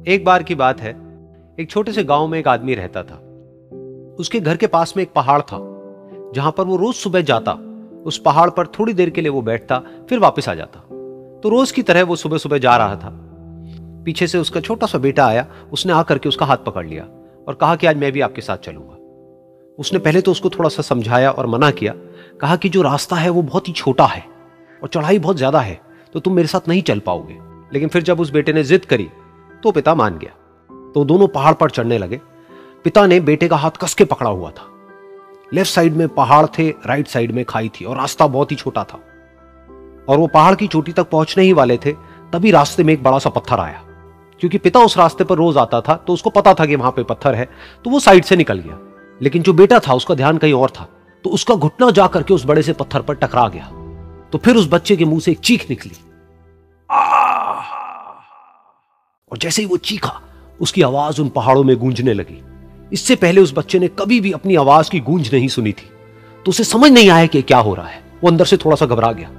एक बार की बात है, एक छोटे से गांव में एक आदमी रहता था। उसके घर के पास में एक पहाड़ था जहां पर वो रोज सुबह जाता। उस पहाड़ पर थोड़ी देर के लिए वो बैठता, फिर वापस आ जाता। तो रोज की तरह वो सुबह सुबह जा रहा था। पीछे से उसका छोटा सा बेटा आया। उसने आकर के उसका हाथ पकड़ लिया और कहा कि आज मैं भी आपके साथ चलूंगा। उसने पहले तो उसको थोड़ा सा समझाया और मना किया। कहा कि जो रास्ता है वो बहुत ही छोटा है और चढ़ाई बहुत ज्यादा है, तो तुम मेरे साथ नहीं चल पाओगे। लेकिन फिर जब उस बेटे ने जिद करी तो पिता मान गया। तो दोनों पहाड़ पर चढ़ने लगे। पिता ने बेटे का हाथ कस के पकड़ा हुआ था। लेफ्ट साइड में पहाड़ थे, राइट साइड में खाई थी और रास्ता बहुत ही छोटा था। और वो पहाड़ की चोटी तक पहुंचने ही वाले थे, तभी रास्ते में एक बड़ा सा पत्थर आया। क्योंकि पिता उस रास्ते पर रोज आता था तो उसको पता था कि वहां पे पत्थर है, तो वो साइड से निकल गया। लेकिन जो बेटा था उसका ध्यान कहीं और था, तो उसका घुटना जाकर के उस बड़े से पत्थर पर टकरा गया। तो फिर उस बच्चे के मुंह से एक चीख निकली, और जैसे ही वो चीखा उसकी आवाज उन पहाड़ों में गूंजने लगी। इससे पहले उस बच्चे ने कभी भी अपनी आवाज की गूंज नहीं सुनी थी, तो उसे समझ नहीं आया कि क्या हो रहा है। वो अंदर से थोड़ा सा घबरा गया।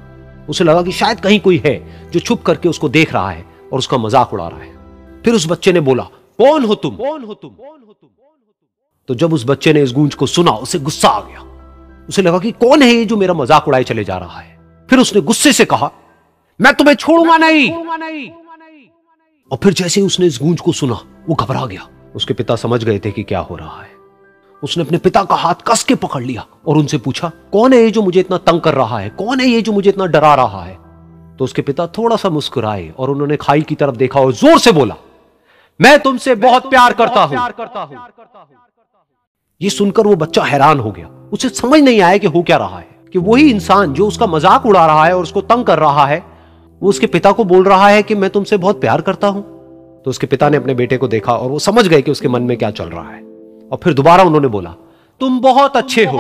उसे लगा कि शायद कहीं कोई है जो छुप करके उसको देख रहा है और उसका मजाक उड़ा रहा है। फिर उस बच्चे ने बोला, कौन हो तुम? कौन हो तुम? तो जब उस बच्चे ने इस गूंज को सुना, उसे गुस्सा आ गया। उसे लगा कि कौन है ये जो मेरा मजाक उड़ाए चले जा रहा है। फिर उसने गुस्से से कहा, मैं तुम्हें छोड़ूंगा नहीं। और फिर जैसे उसने इस गूंज को सुना, वो घबरा गया। उसके पिता समझ गए थे कि क्या हो रहा है। उसने अपने पिता का हाथ कस के पकड़ लिया और उनसे पूछा, कौन है ये जो मुझे इतना तंग कर रहा है? कौन है ये जो मुझे इतना डरा रहा है? तो उसके पिता थोड़ा सा मुस्कुराए और उन्होंने खाई की तरफ देखा और जोर से बोला, मैं तुमसे बहुत प्यार करता हूं। ये सुनकर वो बच्चा हैरान हो गया। उसे समझ नहीं आया कि हो क्या रहा है, कि वही इंसान जो उसका मजाक उड़ा रहा है और उसको तंग कर रहा है, वो उसके पिता को बोल रहा है कि मैं तुमसे बहुत प्यार करता हूं। तो उसके पिता ने अपने बेटे को देखा और वो समझ गए कि उसके मन में क्या चल रहा है। और फिर दोबारा उन्होंने बोला, तुम बहुत अच्छे हो।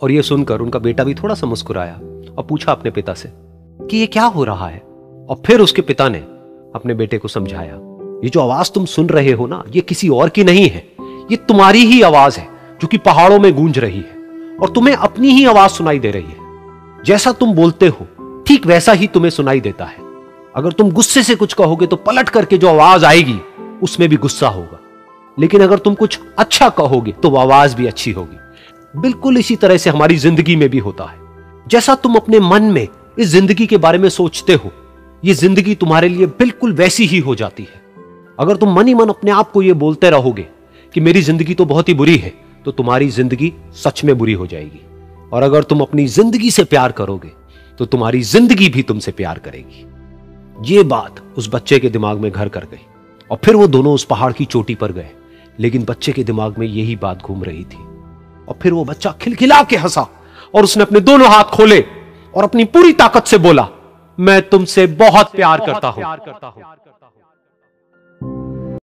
और ये सुनकर उनका बेटा भी थोड़ा सा मुस्कुराया और पूछा अपने पिता से कि ये क्या हो रहा है। और फिर उसके पिता ने अपने बेटे को समझाया, ये जो आवाज तुम सुन रहे हो ना, ये किसी और की नहीं है, ये तुम्हारी ही आवाज है जो कि पहाड़ों में गूंज रही है और तुम्हें अपनी ही आवाज सुनाई दे रही है। जैसा तुम बोलते हो ठीक वैसा ही तुम्हें सुनाई देता है। अगर तुम गुस्से से कुछ कहोगे तो पलट करके जो आवाज आएगी उसमें भी गुस्सा होगा, लेकिन अगर तुम कुछ अच्छा कहोगे तो वो आवाज भी अच्छी होगी। बिल्कुल इसी तरह से हमारी जिंदगी में भी होता है। जैसा तुम अपने मन में इस जिंदगी के बारे में सोचते हो, ये जिंदगी तुम्हारे लिए बिल्कुल वैसी ही हो जाती है। अगर तुम मन ही मन अपने आप को ये बोलते रहोगे कि मेरी जिंदगी तो बहुत ही बुरी है, तो तुम्हारी जिंदगी सच में बुरी हो जाएगी। और अगर तुम अपनी जिंदगी से प्यार करोगे तो तुम्हारी जिंदगी भी तुमसे प्यार करेगी। ये बात उस बच्चे के दिमाग में घर कर गई और फिर वो दोनों उस पहाड़ की चोटी पर गए। लेकिन बच्चे के दिमाग में यही बात घूम रही थी। और फिर वो बच्चा खिलखिला के हंसा और उसने अपने दोनों हाथ खोले और अपनी पूरी ताकत से बोला, मैं तुमसे बहुत प्यार करता हूं।